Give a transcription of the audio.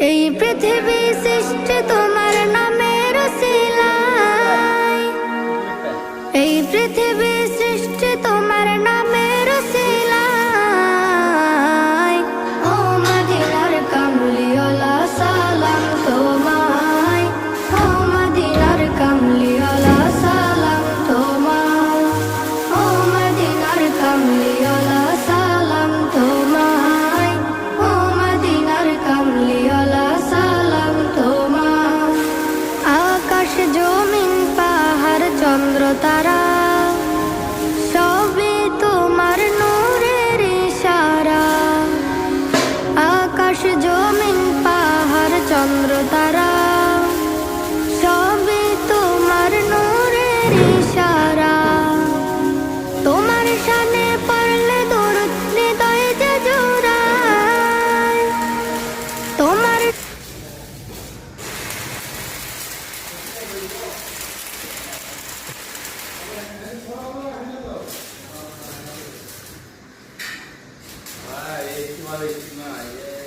এই পৃথিবী সৃষ্টি তোমার নামের উসিলায়, এই পৃথিবী সৃষ্টি তোমার নামের উসিলায়। ও মদিনার কামলিওয়ালা সালাম তোমায়, ও মদিনার কামলিওয়ালা সালাম তোমায়, ও মদিনার কামলিওয়ালা সালাম তোমায়, ও মদিনার কামলিওয়ালা সালাম তোমায়। আকাশ জমিন পাহাড় চন্দ্র তারা সবই তোমার নূরের ইশারা। আকাশ জমিন পাহাড় চন্দ্র তারা সবই তোমার নূরের ইশারা। তোমার শানে পড়লে দরুদ হৃদয় যে জুড়ায়, তোমার Ah, esse maluquinho aí é.